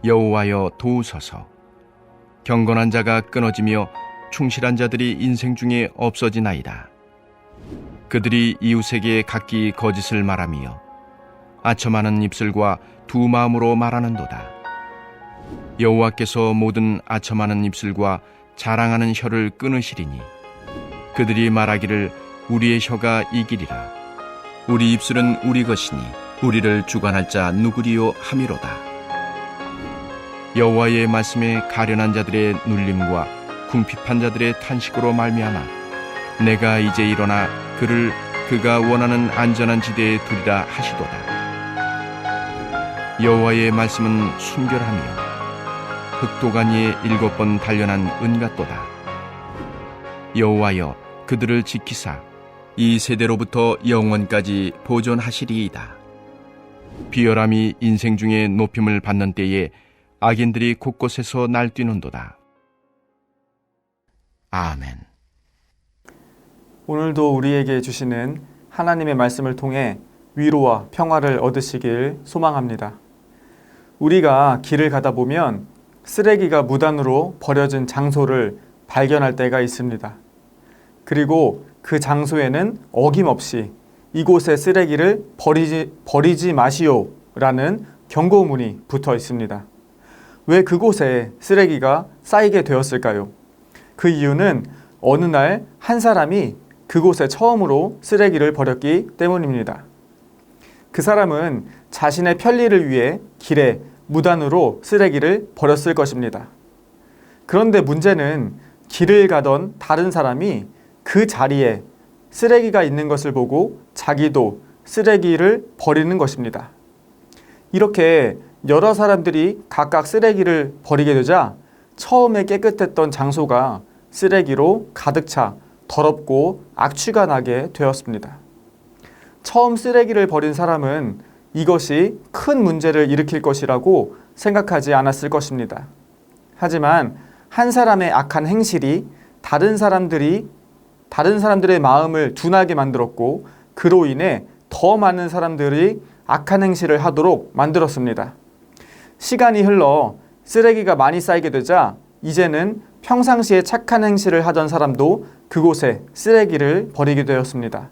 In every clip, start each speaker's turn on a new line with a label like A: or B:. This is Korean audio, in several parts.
A: 여호와여 도우소서. 경건한 자가 끊어지며 충실한 자들이 인생 중에 없어지나이다. 그들이 이웃에게 각기 거짓을 말하며 아첨하는 입술과 두 마음으로 말하는도다. 여호와께서 모든 아첨하는 입술과 자랑하는 혀를 끊으시리니 그들이 말하기를 우리의 혀가 이기리라. 우리 입술은 우리 것이니 우리를 주관할 자 누구리요 함이로다. 여호와의 말씀에 가련한 자들의 눌림과 궁핍한 자들의 탄식으로 말미암아 내가 이제 일어나 그를 그가 원하는 안전한 지대에 두리라 하시도다. 여호와의 말씀은 순결하며 흑도가니에 7번 단련한 은 같도다. 여호와여 그들을 지키사 이 세대로부터 영원까지 보존하시리이다. 비열함이 인생 중에 높임을 받는 때에 악인들이 곳곳에서 날뛰는도다. 아멘.
B: 오늘도 우리에게 주시는 하나님의 말씀을 통해 위로와 평화를 얻으시길 소망합니다. 우리가 길을 가다 보면 쓰레기가 무단으로 버려진 장소를 발견할 때가 있습니다. 그리고 그 장소에는 어김없이 이곳에 쓰레기를 버리지 마시오 라는 경고문이 붙어 있습니다. 왜 그곳에 쓰레기가 쌓이게 되었을까요? 그 이유는 어느 날 한 사람이 그곳에 처음으로 쓰레기를 버렸기 때문입니다. 그 사람은 자신의 편리를 위해 길에 무단으로 쓰레기를 버렸을 것입니다. 그런데 문제는 길을 가던 다른 사람이 그 자리에 쓰레기가 있는 것을 보고 자기도 쓰레기를 버리는 것입니다. 이렇게 여러 사람들이 각각 쓰레기를 버리게 되자 처음에 깨끗했던 장소가 쓰레기로 가득 차 더럽고 악취가 나게 되었습니다. 처음 쓰레기를 버린 사람은 이것이 큰 문제를 일으킬 것이라고 생각하지 않았을 것입니다. 하지만 한 사람의 악한 행실이 다른 사람들의 마음을 둔하게 만들었고 그로 인해 더 많은 사람들이 악한 행실을 하도록 만들었습니다. 시간이 흘러 쓰레기가 많이 쌓이게 되자 이제는 평상시에 착한 행실을 하던 사람도 그곳에 쓰레기를 버리게 되었습니다.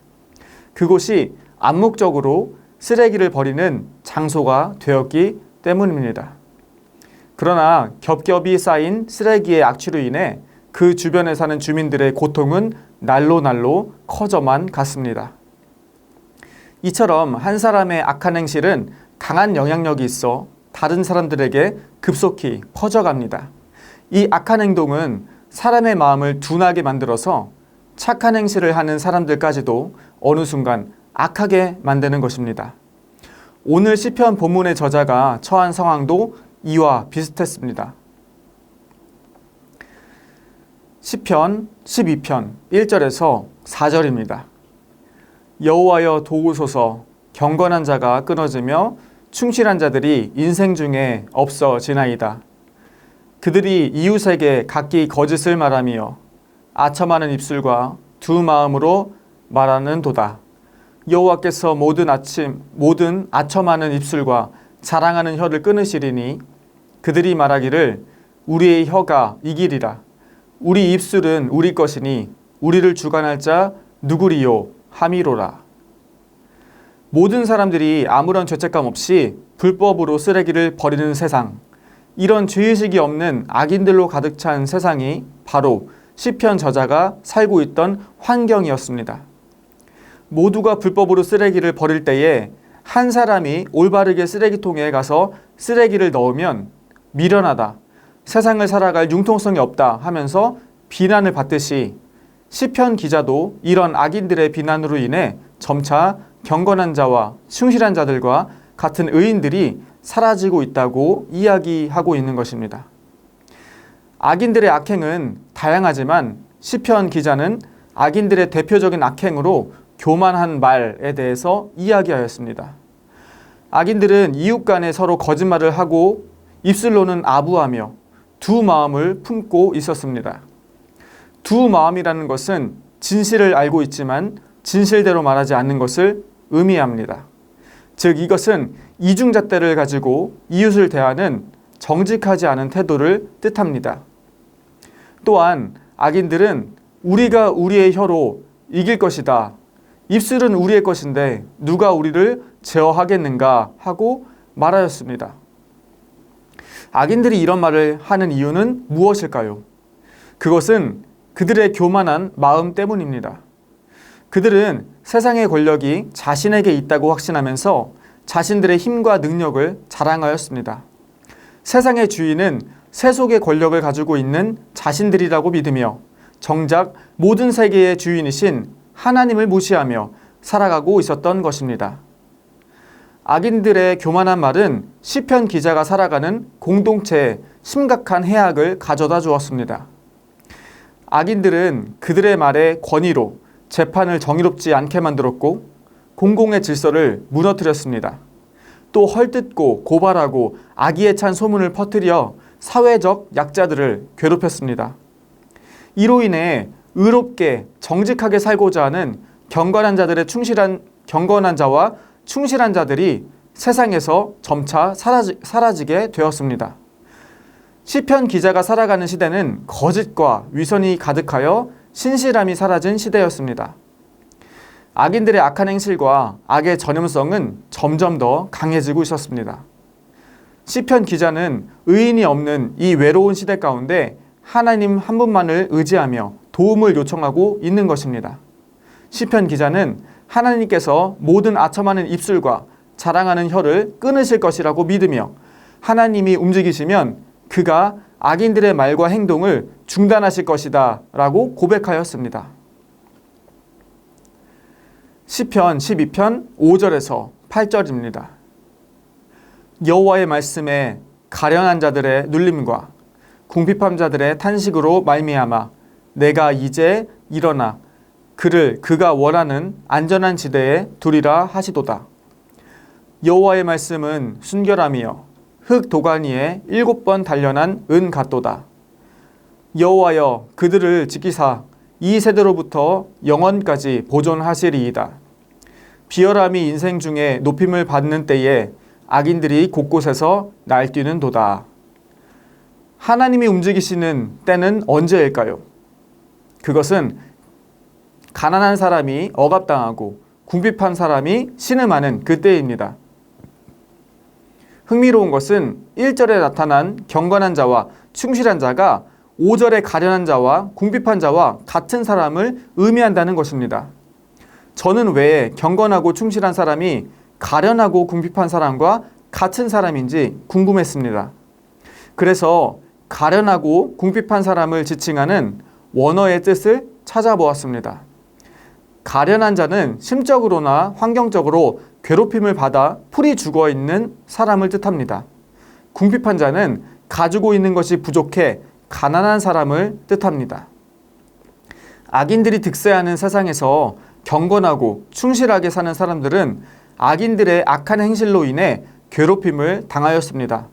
B: 그곳이 암묵적으로 쓰레기를 버리는 장소가 되었기 때문입니다. 그러나 겹겹이 쌓인 쓰레기의 악취로 인해 그 주변에 사는 주민들의 고통은 날로 커져만 갔습니다. 이처럼 한 사람의 악한 행실은 강한 영향력이 있어 다른 사람들에게 급속히 퍼져갑니다. 이 악한 행동은 사람의 마음을 둔하게 만들어서 착한 행실을 하는 사람들까지도 어느 순간 악하게 만드는 것입니다. 오늘 시편 본문의 저자가 처한 상황도 이와 비슷했습니다. 시편 12편 1절에서 4절입니다. 여호와여 도우소서. 경건한 자가 끊어지며 충실한 자들이 인생 중에 없어지나이다. 그들이 이웃에게 각기 거짓을 말하며 아첨하는 입술과 두 마음으로 말하는도다. 여호와께서 모든 아첨하는 입술과 자랑하는 혀를 끊으시리니 그들이 말하기를 우리의 혀가 이기리라. 우리 입술은 우리 것이니 우리를 주관할 자 누구리요 함이로라. 모든 사람들이 아무런 죄책감 없이 불법으로 쓰레기를 버리는 세상, 이런 죄의식이 없는 악인들로 가득 찬 세상이 바로 시편 저자가 살고 있던 환경이었습니다. 모두가 불법으로 쓰레기를 버릴 때에 한 사람이 올바르게 쓰레기통에 가서 쓰레기를 넣으면 미련하다, 세상을 살아갈 융통성이 없다 하면서 비난을 받듯이 시편 기자도 이런 악인들의 비난으로 인해 점차 경건한 자와 충실한 자들과 같은 의인들이 사라지고 있다고 이야기하고 있는 것입니다. 악인들의 악행은 다양하지만 시편 기자는 악인들의 대표적인 악행으로 교만한 말에 대해서 이야기하였습니다. 악인들은 이웃 간에 서로 거짓말을 하고 입술로는 아부하며 두 마음을 품고 있었습니다. 두 마음이라는 것은 진실을 알고 있지만 진실대로 말하지 않는 것을 의미합니다. 즉 이것은 이중잣대를 가지고 이웃을 대하는 정직하지 않은 태도를 뜻합니다. 또한 악인들은 우리가 우리의 혀로 이길 것이다. 입술은 우리의 것인데 누가 우리를 제어하겠는가 하고 말하였습니다. 악인들이 이런 말을 하는 이유는 무엇일까요? 그것은 그들의 교만한 마음 때문입니다. 그들은 세상의 권력이 자신에게 있다고 확신하면서 자신들의 힘과 능력을 자랑하였습니다. 세상의 주인은 세속의 권력을 가지고 있는 자신들이라고 믿으며 정작 모든 세계의 주인이신 하나님을 무시하며 살아가고 있었던 것입니다. 악인들의 교만한 말은 시편 기자가 살아가는 공동체에 심각한 해악을 가져다 주었습니다. 악인들은 그들의 말의 권위로 재판을 정의롭지 않게 만들었고 공공의 질서를 무너뜨렸습니다. 또 헐뜯고 고발하고 악의에 찬 소문을 퍼뜨려 사회적 약자들을 괴롭혔습니다. 이로 인해 의롭게 정직하게 살고자 하는 경건한 자와 충실한 자들이 세상에서 점차 사라지게 되었습니다. 시편 기자가 살아가는 시대는 거짓과 위선이 가득하여 신실함이 사라진 시대였습니다. 악인들의 악한 행실과 악의 전염성은 점점 더 강해지고 있었습니다. 시편 기자는 의인이 없는 이 외로운 시대 가운데 하나님 한 분만을 의지하며 도움을 요청하고 있는 것입니다. 시편 기자는 하나님께서 모든 아첨하는 입술과 자랑하는 혀를 끊으실 것이라고 믿으며 하나님이 움직이시면 그가 악인들의 말과 행동을 중단하실 것이다 라고 고백하였습니다. 시편 12편 5절에서 8절입니다. 여호와의 말씀에 가련한 자들의 눌림과 궁핍한 자들의 탄식으로 말미암아 내가 이제 일어나 그가 원하는 안전한 지대에 두리라 하시도다. 여호와의 말씀은 순결함이여 흙 도가니 위에 7번 단련한 은 같도다. 여호와여 그들을 지키사 이 세대로부터 영원까지 보존하시리이다. 비열함이 인생 중에 높임을 받는 때에 악인들이 곳곳에서 날뛰는 도다. 하나님이 움직이시는 때는 언제일까요? 그것은 가난한 사람이 억압당하고 궁핍한 사람이 신음하는 그때입니다. 흥미로운 것은 1절에 나타난 경건한 자와 충실한 자가 5절에 가련한 자와 궁핍한 자와 같은 사람을 의미한다는 것입니다. 저는 왜 경건하고 충실한 사람이 가련하고 궁핍한 사람과 같은 사람인지 궁금했습니다. 그래서 가련하고 궁핍한 사람을 지칭하는 원어의 뜻을 찾아보았습니다. 가련한 자는 심적으로나 환경적으로 괴롭힘을 받아 풀이 죽어 있는 사람을 뜻합니다. 궁핍한 자는 가지고 있는 것이 부족해 가난한 사람을 뜻합니다. 악인들이 득세하는 세상에서 경건하고 충실하게 사는 사람들은 악인들의 악한 행실로 인해 괴롭힘을 당하였습니다.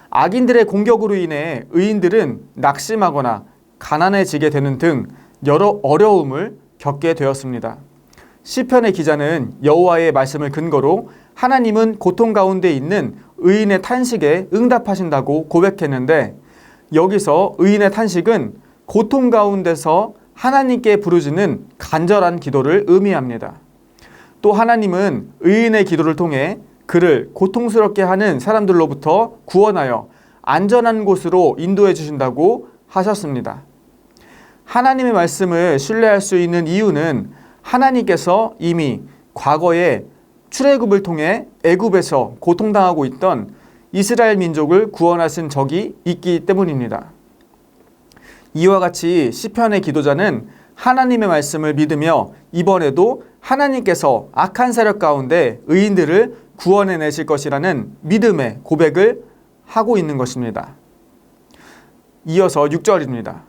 B: 악인들의 공격으로 인해 의인들은 낙심하거나 가난해지게 되는 등 여러 어려움을 겪게 되었습니다. 시편의 기자는 여호와의 말씀을 근거로 하나님은 고통 가운데 있는 의인의 탄식에 응답하신다고 고백했는데 여기서 의인의 탄식은 고통 가운데서 하나님께 부르짖는 간절한 기도를 의미합니다. 또 하나님은 의인의 기도를 통해 그를 고통스럽게 하는 사람들로부터 구원하여 안전한 곳으로 인도해 주신다고 하셨습니다. 하나님의 말씀을 신뢰할 수 있는 이유는 하나님께서 이미 과거에 출애굽을 통해 애굽에서 고통당하고 있던 이스라엘 민족을 구원하신 적이 있기 때문입니다. 이와 같이 시편의 기도자는 하나님의 말씀을 믿으며 이번에도 하나님께서 악한 세력 가운데 의인들을 구원해내실 것이라는 믿음의 고백을 하고 있는 것입니다. 이어서 6절입니다.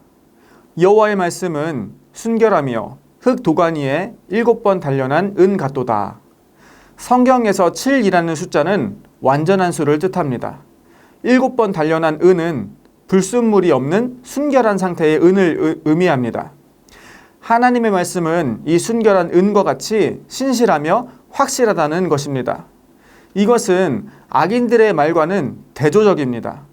B: 여호와의 말씀은 순결하며 흙 도가니에 7번 단련한 은 같도다. 성경에서 7이라는 숫자는 완전한 수를 뜻합니다. 7번 단련한 은은 불순물이 없는 순결한 상태의 은을 의미합니다. 하나님의 말씀은 이 순결한 은과 같이 신실하며 확실하다는 것입니다. 이것은 악인들의 말과는 대조적입니다.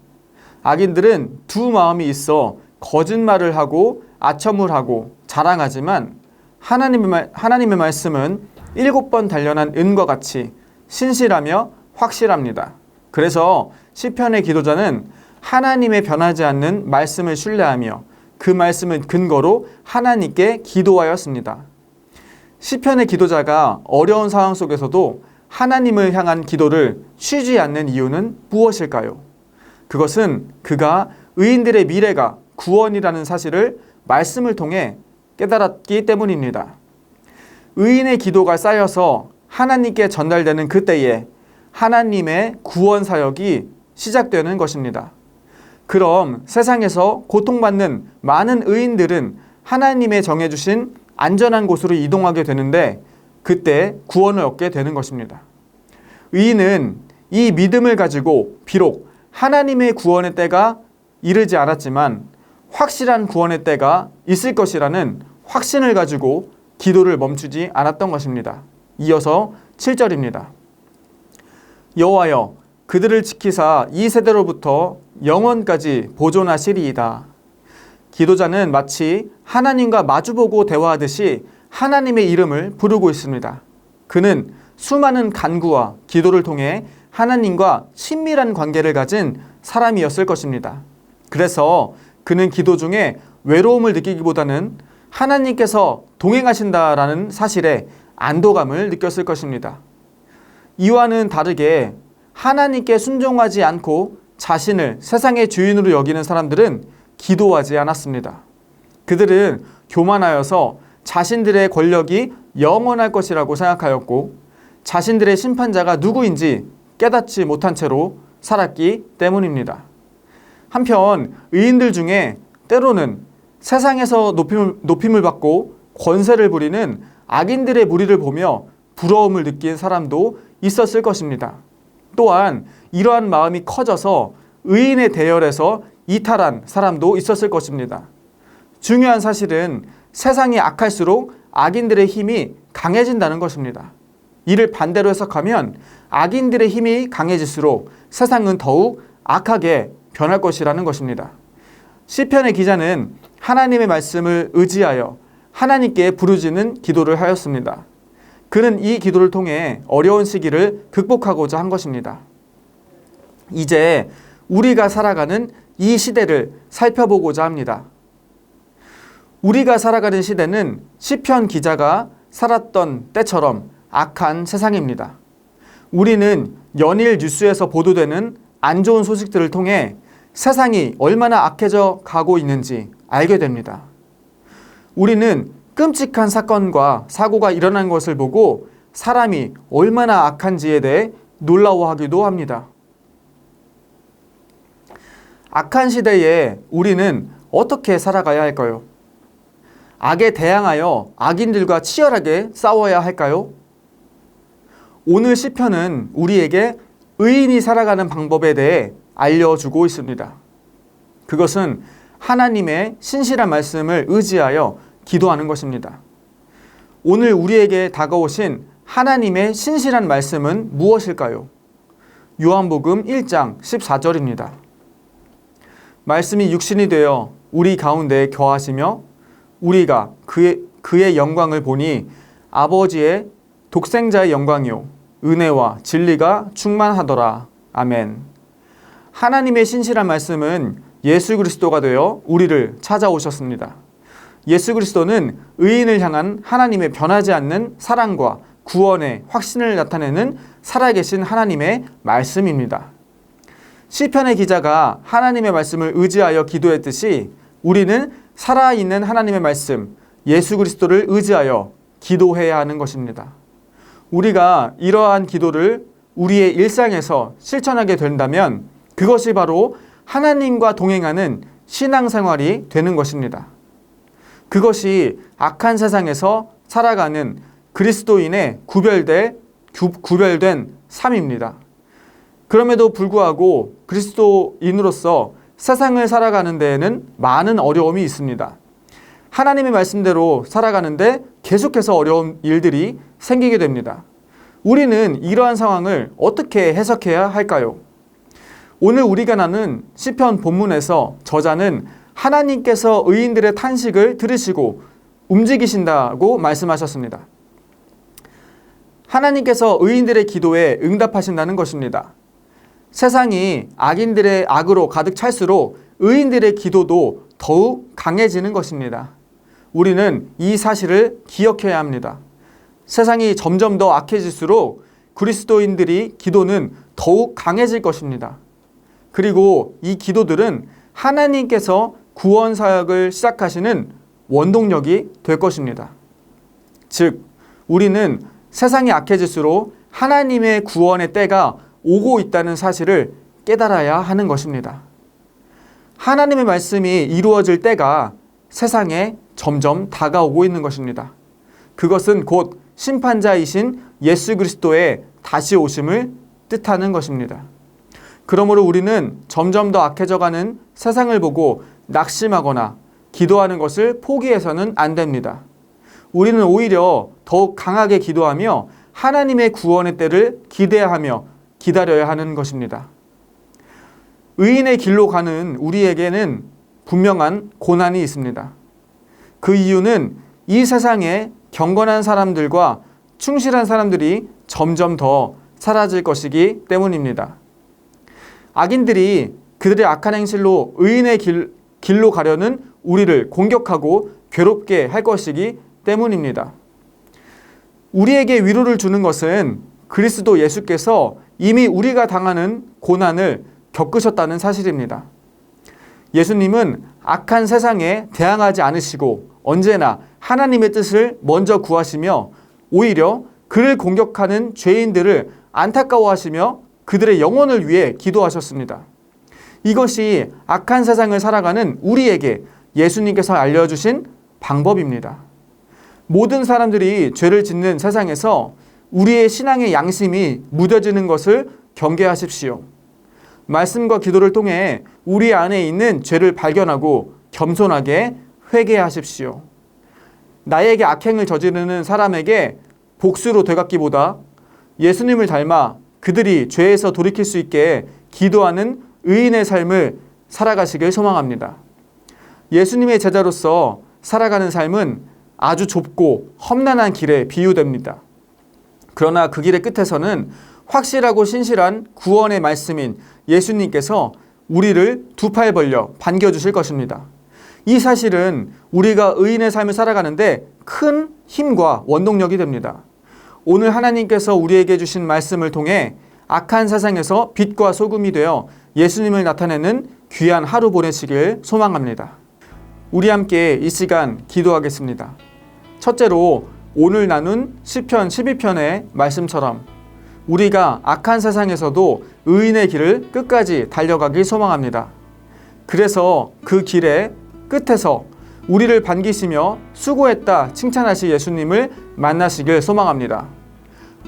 B: 악인들은 두 마음이 있어 거짓말을 하고 아첨을 하고 자랑하지만 하나님의 말씀은 7번 단련한 은과 같이 신실하며 확실합니다. 그래서 시편의 기도자는 하나님의 변하지 않는 말씀을 신뢰하며 그 말씀을 근거로 하나님께 기도하였습니다. 시편의 기도자가 어려운 상황 속에서도 하나님을 향한 기도를 쉬지 않는 이유는 무엇일까요? 그것은 그가 의인들의 미래가 구원이라는 사실을 말씀을 통해 깨달았기 때문입니다. 의인의 기도가 쌓여서 하나님께 전달되는 그때에 하나님의 구원 사역이 시작되는 것입니다. 그럼 세상에서 고통받는 많은 의인들은 하나님의 정해주신 안전한 곳으로 이동하게 되는데 그때 구원을 얻게 되는 것입니다. 의인은 이 믿음을 가지고 비록 하나님의 구원의 때가 이르지 않았지만 확실한 구원의 때가 있을 것이라는 확신을 가지고 기도를 멈추지 않았던 것입니다. 이어서 7절입니다. 여호와여 그들을 지키사 이 세대로부터 영원까지 보존하시리이다. 기도자는 마치 하나님과 마주보고 대화하듯이 하나님의 이름을 부르고 있습니다. 그는 수많은 간구와 기도를 통해 하나님과 친밀한 관계를 가진 사람이었을 것입니다. 그래서 그는 기도 중에 외로움을 느끼기보다는 하나님께서 동행하신다라는 사실에 안도감을 느꼈을 것입니다. 이와는 다르게 하나님께 순종하지 않고 자신을 세상의 주인으로 여기는 사람들은 기도하지 않았습니다. 그들은 교만하여서 자신들의 권력이 영원할 것이라고 생각하였고 자신들의 심판자가 누구인지 깨닫지 못한 채로 살았기 때문입니다. 한편 의인들 중에 때로는 세상에서 높임을 받고 권세를 부리는 악인들의 무리를 보며 부러움을 느낀 사람도 있었을 것입니다. 또한 이러한 마음이 커져서 의인의 대열에서 이탈한 사람도 있었을 것입니다. 중요한 사실은 세상이 악할수록 악인들의 힘이 강해진다는 것입니다. 이를 반대로 해석하면 악인들의 힘이 강해질수록 세상은 더욱 악하게 변할 것이라는 것입니다. 시편의 기자는 하나님의 말씀을 의지하여 하나님께 부르짖는 기도를 하였습니다. 그는 이 기도를 통해 어려운 시기를 극복하고자 한 것입니다. 이제 우리가 살아가는 이 시대를 살펴보고자 합니다. 우리가 살아가는 시대는 시편 기자가 살았던 때처럼 악한 세상입니다. 우리는 연일 뉴스에서 보도되는 안 좋은 소식들을 통해 세상이 얼마나 악해져 가고 있는지 알게 됩니다. 우리는 끔찍한 사건과 사고가 일어난 것을 보고 사람이 얼마나 악한지에 대해 놀라워하기도 합니다. 악한 시대에 우리는 어떻게 살아가야 할까요? 악에 대항하여 악인들과 치열하게 싸워야 할까요? 오늘 시편은 우리에게 의인이 살아가는 방법에 대해 알려주고 있습니다. 그것은 하나님의 신실한 말씀을 의지하여 기도하는 것입니다. 오늘 우리에게 다가오신 하나님의 신실한 말씀은 무엇일까요? 요한복음 1장 14절입니다. 말씀이 육신이 되어 우리 가운데 거하시며 우리가 그의 영광을 보니 아버지의 독생자의 영광이요 은혜와 진리가 충만하더라. 아멘. 하나님의 신실한 말씀은 예수 그리스도가 되어 우리를 찾아오셨습니다. 예수 그리스도는 의인을 향한 하나님의 변하지 않는 사랑과 구원의 확신을 나타내는 살아계신 하나님의 말씀입니다. 시편의 기자가 하나님의 말씀을 의지하여 기도했듯이 우리는 살아있는 하나님의 말씀, 예수 그리스도를 의지하여 기도해야 하는 것입니다. 우리가 이러한 기도를 우리의 일상에서 실천하게 된다면 그것이 바로 하나님과 동행하는 신앙생활이 되는 것입니다. 그것이 악한 세상에서 살아가는 그리스도인의 구별된 삶입니다. 그럼에도 불구하고 그리스도인으로서 세상을 살아가는 데에는 많은 어려움이 있습니다. 하나님의 말씀대로 살아가는데 계속해서 어려운 일들이 생기게 됩니다. 우리는 이러한 상황을 어떻게 해석해야 할까요? 오늘 우리가 나눈 시편 본문에서 저자는 하나님께서 의인들의 탄식을 들으시고 움직이신다고 말씀하셨습니다. 하나님께서 의인들의 기도에 응답하신다는 것입니다. 세상이 악인들의 악으로 가득 찰수록 의인들의 기도도 더욱 강해지는 것입니다. 우리는 이 사실을 기억해야 합니다. 세상이 점점 더 악해질수록 그리스도인들이 기도는 더욱 강해질 것입니다. 그리고 이 기도들은 하나님께서 구원 사역을 시작하시는 원동력이 될 것입니다. 즉, 우리는 세상이 악해질수록 하나님의 구원의 때가 오고 있다는 사실을 깨달아야 하는 것입니다. 하나님의 말씀이 이루어질 때가 세상에 점점 다가오고 있는 것입니다. 그것은 곧 심판자이신 예수 그리스도의 다시 오심을 뜻하는 것입니다. 그러므로 우리는 점점 더 악해져가는 세상을 보고 낙심하거나 기도하는 것을 포기해서는 안 됩니다. 우리는 오히려 더욱 강하게 기도하며 하나님의 구원의 때를 기대하며 기다려야 하는 것입니다. 의인의 길로 가는 우리에게는 분명한 고난이 있습니다. 그 이유는 이 세상에 경건한 사람들과 충실한 사람들이 점점 더 사라질 것이기 때문입니다. 악인들이 그들의 악한 행실로 의인의 길로 가려는 우리를 공격하고 괴롭게 할 것이기 때문입니다. 우리에게 위로를 주는 것은 그리스도 예수께서 이미 우리가 당하는 고난을 겪으셨다는 사실입니다. 예수님은 악한 세상에 대항하지 않으시고 언제나 하나님의 뜻을 먼저 구하시며 오히려 그를 공격하는 죄인들을 안타까워하시며 그들의 영혼을 위해 기도하셨습니다. 이것이 악한 세상을 살아가는 우리에게 예수님께서 알려주신 방법입니다. 모든 사람들이 죄를 짓는 세상에서 우리의 신앙의 양심이 무뎌지는 것을 경계하십시오. 말씀과 기도를 통해 우리 안에 있는 죄를 발견하고 겸손하게 회개하십시오. 나에게 악행을 저지르는 사람에게 복수로 되갚기보다 예수님을 닮아 그들이 죄에서 돌이킬 수 있게 기도하는 의인의 삶을 살아가시길 소망합니다. 예수님의 제자로서 살아가는 삶은 아주 좁고 험난한 길에 비유됩니다. 그러나 그 길의 끝에서는 확실하고 신실한 구원의 말씀인 예수님께서 우리를 두 팔 벌려 반겨주실 것입니다. 이 사실은 우리가 의인의 삶을 살아가는데 큰 힘과 원동력이 됩니다. 오늘 하나님께서 우리에게 주신 말씀을 통해 악한 세상에서 빛과 소금이 되어 예수님을 나타내는 귀한 하루 보내시길 소망합니다. 우리 함께 이 시간 기도하겠습니다. 첫째로 오늘 나눈 시편 12편의 말씀처럼 우리가 악한 세상에서도 의인의 길을 끝까지 달려가길 소망합니다. 그래서 그 길의 끝에서 우리를 반기시며 수고했다 칭찬하실 예수님을 만나시길 소망합니다.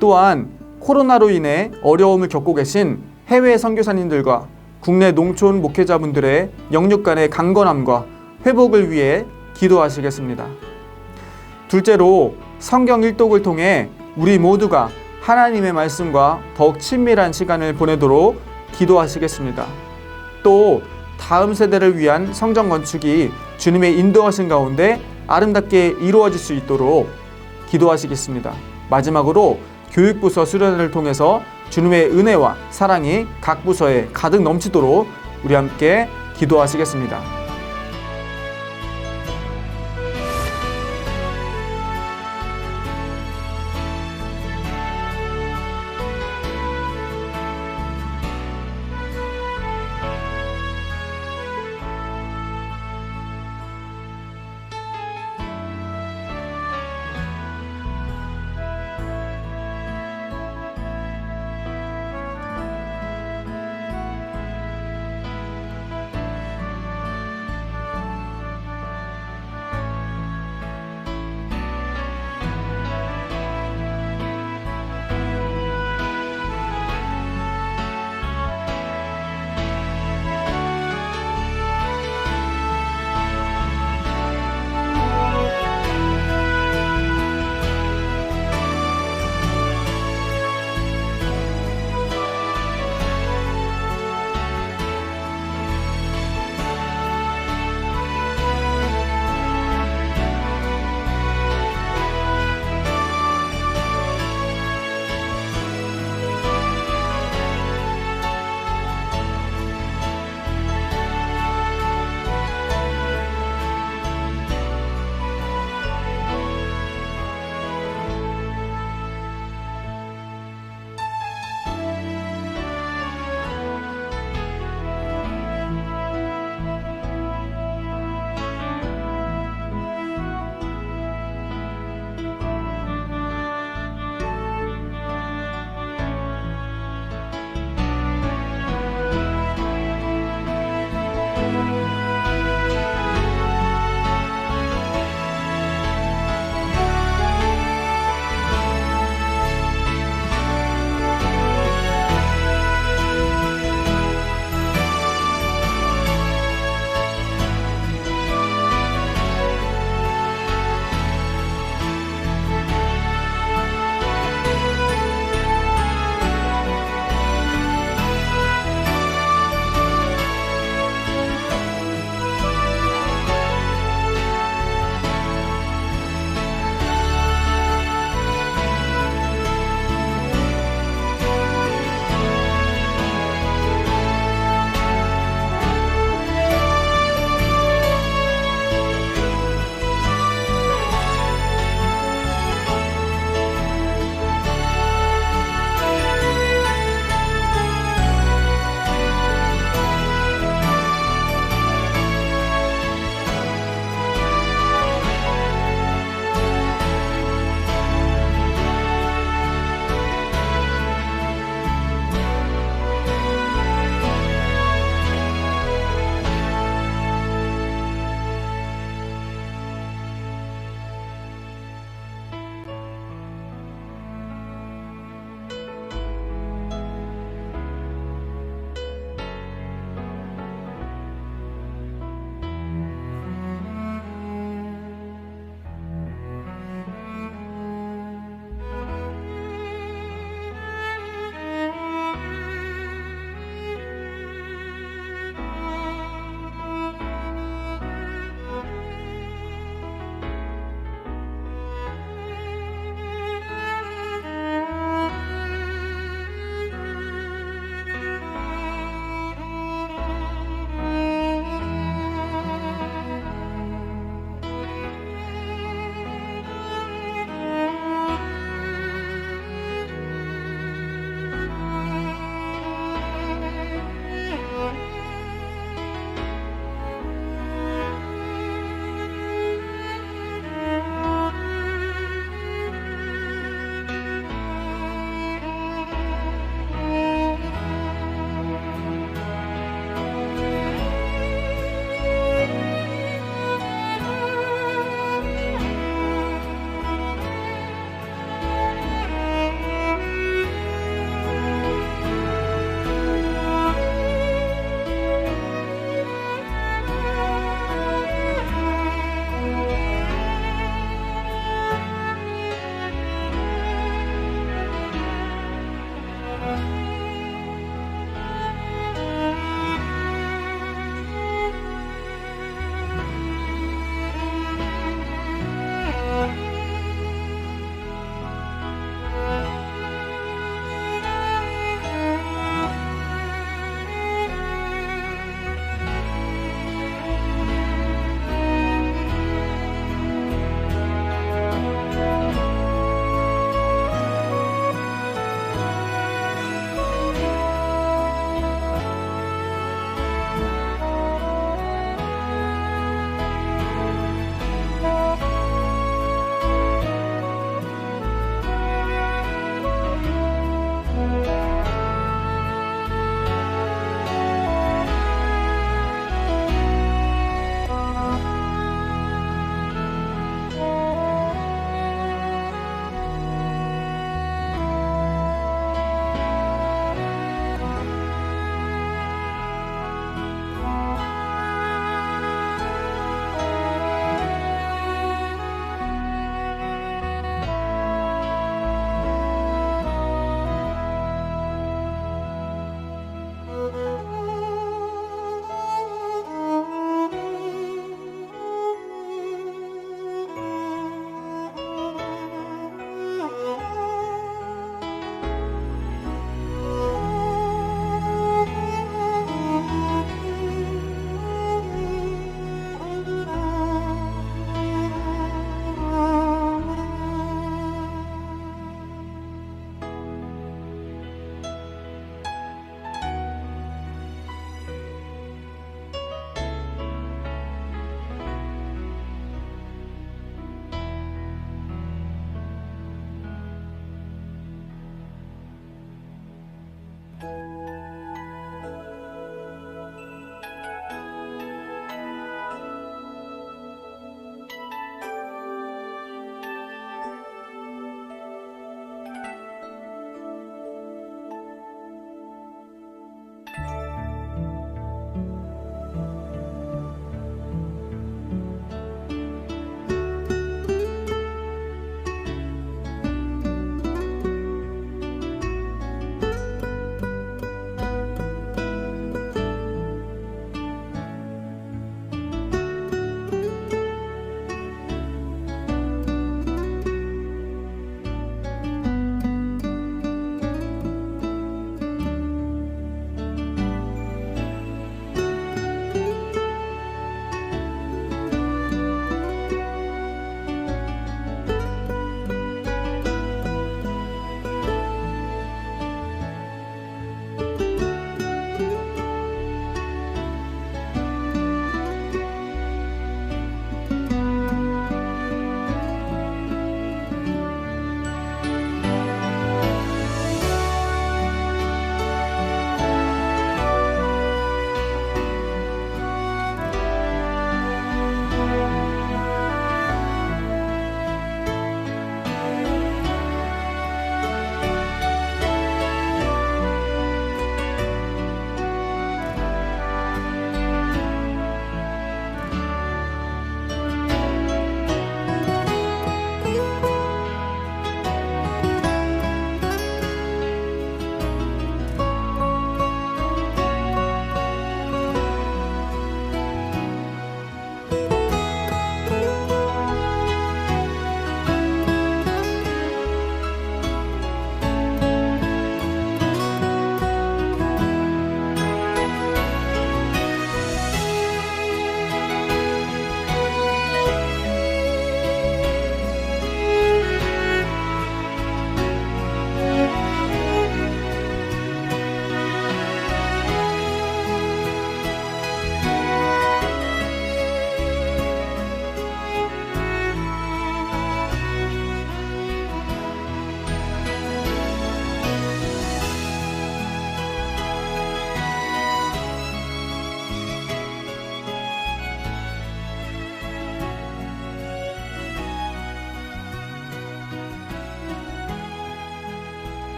B: 또한 코로나로 인해 어려움을 겪고 계신 해외 선교사님들과 국내 농촌 목회자분들의 영육 간의 강건함과 회복을 위해 기도하시겠습니다. 둘째로 성경 일독을 통해 우리 모두가 하나님의 말씀과 더욱 친밀한 시간을 보내도록 기도하시겠습니다. 또 다음 세대를 위한 성전 건축이 주님의 인도하신 가운데 아름답게 이루어질 수 있도록 기도하시겠습니다. 마지막으로 교육부서 수련회를 통해서 주님의 은혜와 사랑이 각 부서에 가득 넘치도록 우리 함께 기도하시겠습니다.